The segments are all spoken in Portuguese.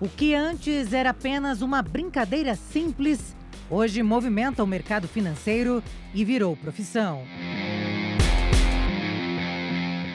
O que antes era apenas uma brincadeira simples, hoje movimenta o mercado financeiro e virou profissão.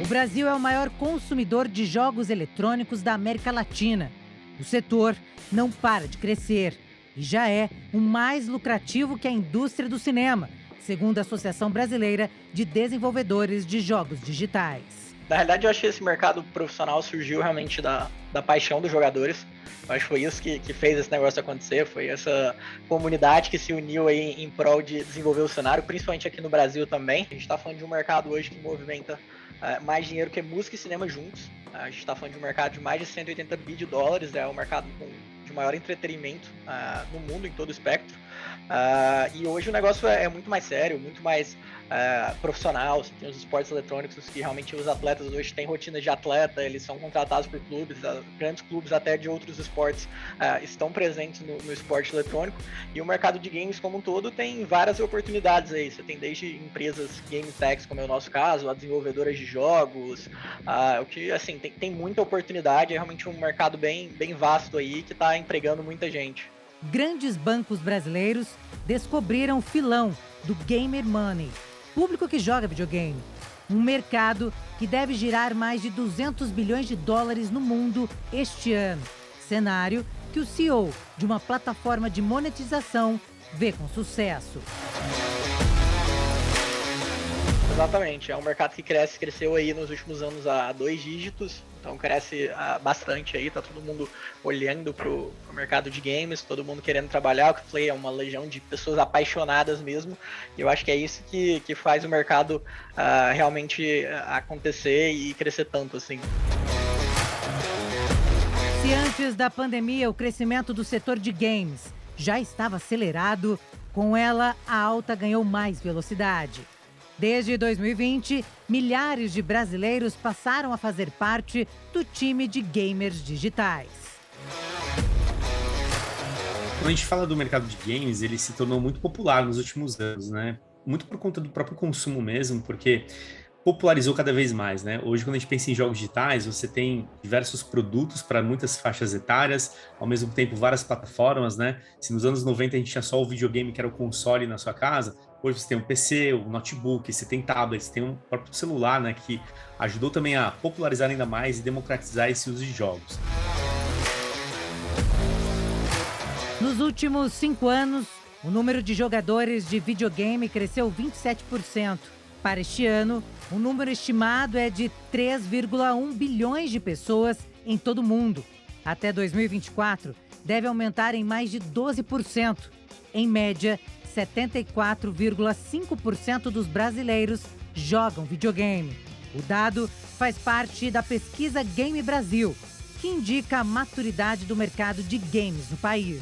O Brasil é o maior consumidor de jogos eletrônicos da América Latina. O setor não para de crescer e já é o mais lucrativo que a indústria do cinema, segundo a Associação Brasileira de Desenvolvedores de Jogos Digitais. Na realidade, eu acho que esse mercado profissional surgiu realmente da paixão dos jogadores. Eu acho que foi isso que fez esse negócio acontecer, foi essa comunidade que se uniu aí em prol de desenvolver o cenário, principalmente aqui no Brasil também. A gente está falando de um mercado hoje que movimenta mais dinheiro que música e cinema juntos. A gente está falando de um mercado de mais de 180 bi de dólares, é o mercado de maior entretenimento no mundo, em todo o espectro. E hoje o negócio é muito mais sério, muito mais profissional. Você tem os esportes eletrônicos que realmente os atletas hoje têm rotina de atleta, eles são contratados por clubes, grandes clubes até de outros esportes estão presentes no esporte eletrônico, e o mercado de games como um todo tem várias oportunidades aí. Você tem desde empresas game techs, como é o nosso caso, a desenvolvedoras de jogos, o que assim tem muita oportunidade, é realmente um mercado bem vasto aí que está empregando muita gente. Grandes bancos brasileiros descobriram o filão do Gamer Money, público que joga videogame. Um mercado que deve girar mais de 200 bilhões de dólares no mundo este ano. Cenário que o CEO de uma plataforma de monetização vê com sucesso. Exatamente, é um mercado que cresceu aí nos últimos anos a 2 dígitos, então cresce bastante aí, tá todo mundo olhando pro mercado de games, todo mundo querendo trabalhar. O Play é uma legião de pessoas apaixonadas mesmo, e eu acho que é isso que faz o mercado realmente acontecer e crescer tanto assim. Se antes da pandemia o crescimento do setor de games já estava acelerado, com ela a alta ganhou mais velocidade. Desde 2020, milhares de brasileiros passaram a fazer parte do time de gamers digitais. Quando a gente fala do mercado de games, ele se tornou muito popular nos últimos anos, né? Muito por conta do próprio consumo mesmo, porque popularizou cada vez mais, né? Hoje, quando a gente pensa em jogos digitais, você tem diversos produtos para muitas faixas etárias, ao mesmo tempo várias plataformas, né? Se nos anos 90 a gente tinha só o videogame, que era o console na sua casa, hoje você tem um PC, um notebook, você tem tablet, você tem um próprio celular, né? Que ajudou também a popularizar ainda mais e democratizar esse uso de jogos. Nos últimos 5 anos, o número de jogadores de videogame cresceu 27%. Para este ano, o número estimado é de 3,1 bilhões de pessoas em todo o mundo. Até 2024, deve aumentar em mais de 12%. Em média, 74,5% dos brasileiros jogam videogame. O dado faz parte da pesquisa Game Brasil, que indica a maturidade do mercado de games no país.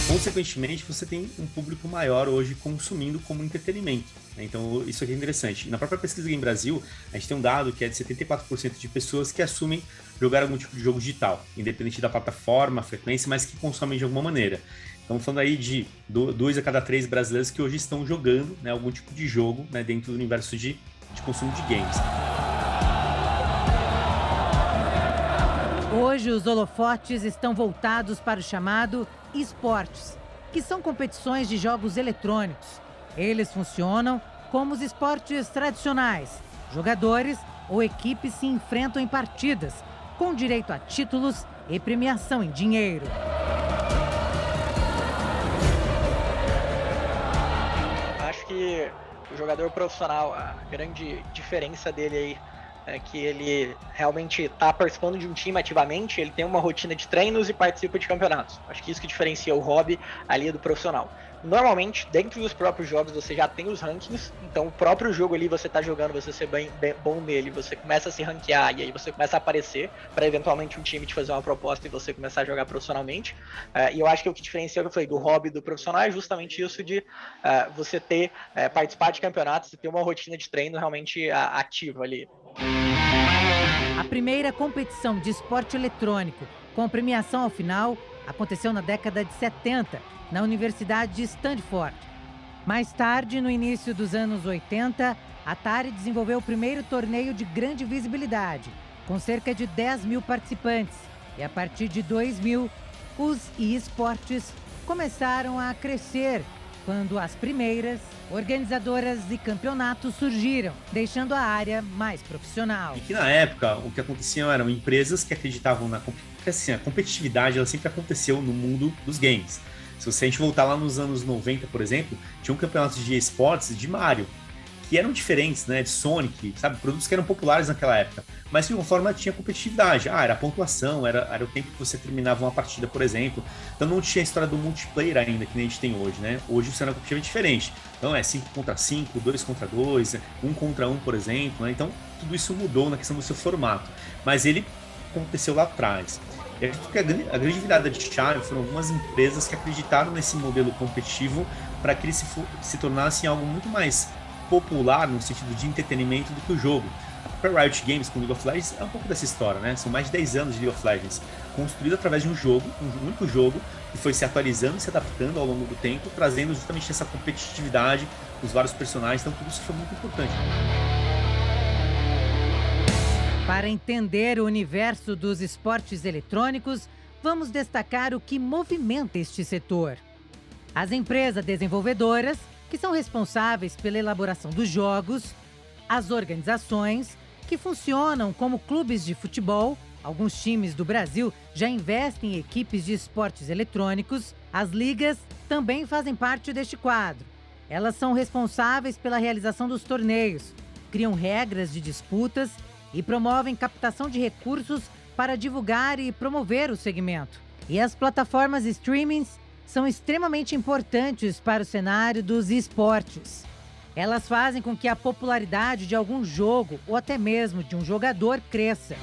Consequentemente, você tem um público maior hoje consumindo como entretenimento, né? Então, isso aqui é interessante. Na própria pesquisa Game Brasil, a gente tem um dado que é de 74% de pessoas que assumem jogar algum tipo de jogo digital, independente da plataforma, frequência, mas que consomem de alguma maneira. Estamos falando aí de 2 a cada 3 brasileiros que hoje estão jogando, né, algum tipo de jogo, né, dentro do universo de consumo de games. Hoje, os holofotes estão voltados para o chamado esportes, que são competições de jogos eletrônicos. Eles funcionam como os esportes tradicionais. Jogadores ou equipes se enfrentam em partidas, com direito a títulos e premiação em dinheiro. Acho que o jogador profissional, a grande diferença dele aí é que ele realmente está participando de um time ativamente, ele tem uma rotina de treinos e participa de campeonatos. Acho que isso que diferencia o hobby ali do profissional. Normalmente, dentro dos próprios jogos, você já tem os rankings, então o próprio jogo ali você está jogando, você ser bem bom nele, você começa a se ranquear e aí você começa a aparecer para eventualmente um time te fazer uma proposta e você começar a jogar profissionalmente. E eu acho que o que diferencia, eu falei, do hobby do profissional é justamente isso de você participar de campeonatos e ter uma rotina de treino realmente ativa ali. A primeira competição de esporte eletrônico com premiação ao final aconteceu na década de 70, na Universidade de Stanford. Mais tarde, no início dos anos 80, a Atari desenvolveu o primeiro torneio de grande visibilidade, com cerca de 10 mil participantes. E a partir de 2000, os esportes começaram a crescer, quando as primeiras organizadoras de campeonatos surgiram, deixando a área mais profissional. E que na época, o que acontecia eram empresas que acreditavam porque assim, a competitividade ela sempre aconteceu no mundo dos games. Se a gente voltar lá nos anos 90, por exemplo, tinha um campeonato de esportes de Mario, que eram diferentes, né, de Sonic, sabe, produtos que eram populares naquela época, mas de alguma forma tinha competitividade, era a pontuação, era o tempo que você terminava uma partida, por exemplo, então não tinha a história do multiplayer ainda, que nem a gente tem hoje, né, hoje o cenário competitivo é diferente, então é 5 contra 5, 2 contra 2, 1 contra 1, por exemplo, né? Então tudo isso mudou na questão do seu formato, mas ele aconteceu lá atrás. Eu acredito que a grande virada de chave foram algumas empresas que acreditaram nesse modelo competitivo para que ele se tornasse algo muito mais popular no sentido de entretenimento do que o jogo. A própria Riot Games com League of Legends é um pouco dessa história, né? São mais de 10 anos de League of Legends, construído através de um jogo, um único jogo, que foi se atualizando e se adaptando ao longo do tempo, trazendo justamente essa competitividade, os vários personagens, então tudo isso foi muito importante. Para entender o universo dos esportes eletrônicos, vamos destacar o que movimenta este setor. As empresas desenvolvedoras, que são responsáveis pela elaboração dos jogos, as organizações, que funcionam como clubes de futebol, alguns times do Brasil já investem em equipes de esportes eletrônicos, as ligas também fazem parte deste quadro. Elas são responsáveis pela realização dos torneios, criam regras de disputas e promovem captação de recursos para divulgar e promover o segmento. E as plataformas streamings são extremamente importantes para o cenário dos esportes. Elas fazem com que a popularidade de algum jogo ou até mesmo de um jogador cresça.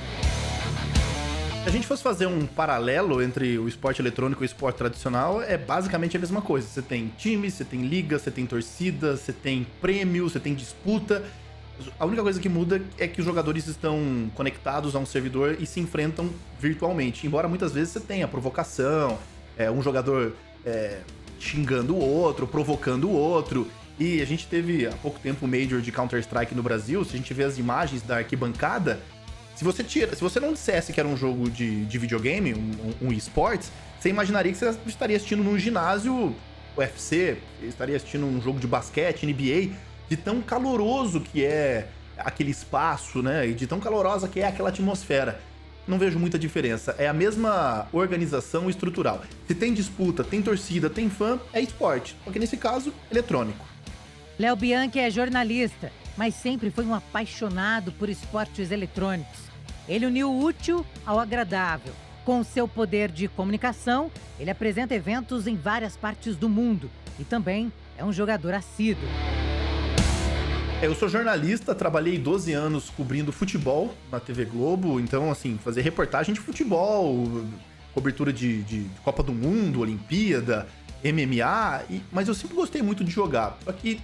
Se a gente fosse fazer um paralelo entre o esporte eletrônico e o esporte tradicional, é basicamente a mesma coisa. Você tem times, você tem liga, você tem torcida, você tem prêmio, você tem disputa. A única coisa que muda é que os jogadores estão conectados a um servidor e se enfrentam virtualmente. Embora muitas vezes você tenha provocação, um jogador xingando o outro, provocando o outro. E a gente teve há pouco tempo o Major de Counter-Strike no Brasil. Se a gente vê as imagens da arquibancada, se você não dissesse que era um jogo de videogame, um esportes, você imaginaria que você estaria assistindo num ginásio UFC, estaria assistindo um jogo de basquete, NBA, de tão caloroso que é aquele espaço, né? E de tão calorosa que é aquela atmosfera. Não vejo muita diferença. É a mesma organização estrutural. Se tem disputa, tem torcida, tem fã, é esporte. Só que nesse caso, eletrônico. Léo Bianchi é jornalista, mas sempre foi um apaixonado por esportes eletrônicos. Ele uniu o útil ao agradável. Com seu poder de comunicação, ele apresenta eventos em várias partes do mundo e também é um jogador assíduo. Eu sou jornalista, trabalhei 12 anos cobrindo futebol na TV Globo, então, assim, fazer reportagem de futebol, cobertura de Copa do Mundo, Olimpíada, MMA, mas eu sempre gostei muito de jogar. Só que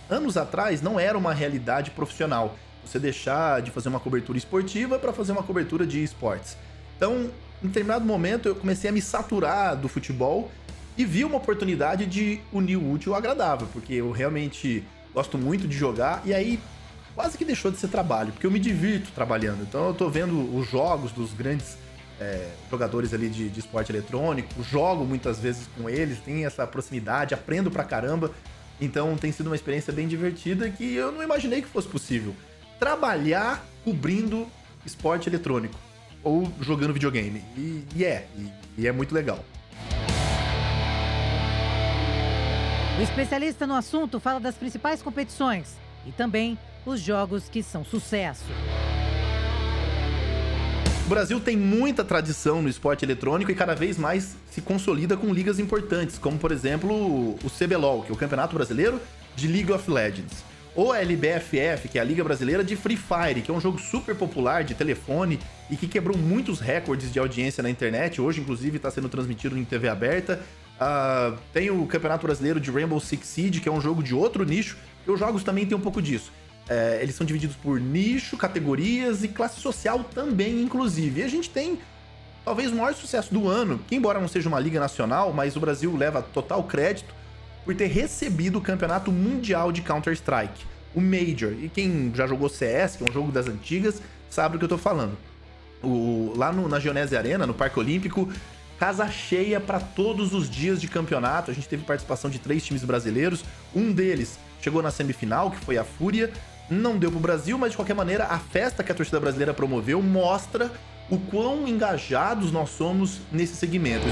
anos atrás não era uma realidade profissional você deixar de fazer uma cobertura esportiva para fazer uma cobertura de esportes. Então, em determinado momento, eu comecei a me saturar do futebol e vi uma oportunidade de unir o útil ao agradável, porque eu realmente gosto muito de jogar, e aí quase que deixou de ser trabalho, porque eu me divirto trabalhando. Então eu tô vendo os jogos dos grandes jogadores ali de esporte eletrônico, jogo muitas vezes com eles, tenho essa proximidade, aprendo pra caramba. Então tem sido uma experiência bem divertida que eu não imaginei que fosse possível. Trabalhar cobrindo esporte eletrônico ou jogando videogame. E é muito legal. O especialista no assunto fala das principais competições e também os jogos que são sucesso. O Brasil tem muita tradição no esporte eletrônico e cada vez mais se consolida com ligas importantes, como por exemplo o CBLOL, que é o Campeonato Brasileiro de League of Legends, ou a LBFF, que é a Liga Brasileira de Free Fire, que é um jogo super popular de telefone e que quebrou muitos recordes de audiência na internet. Hoje, inclusive, está sendo transmitido em TV aberta. Tem o Campeonato Brasileiro de Rainbow Six Siege, que é um jogo de outro nicho, e os jogos também tem um pouco disso. Eles são divididos por nicho, categorias e classe social também, inclusive. E a gente tem, talvez, o maior sucesso do ano, que embora não seja uma liga nacional, mas o Brasil leva total crédito por ter recebido o Campeonato Mundial de Counter-Strike, o Major. E quem já jogou CS, que é um jogo das antigas, sabe do que eu tô falando. lá na Geonese Arena, no Parque Olímpico, casa cheia para todos os dias de campeonato. A gente teve participação de 3 times brasileiros, um deles chegou na semifinal, que foi a Fúria, não deu pro Brasil, mas de qualquer maneira a festa que a torcida brasileira promoveu mostra o quão engajados nós somos nesse segmento.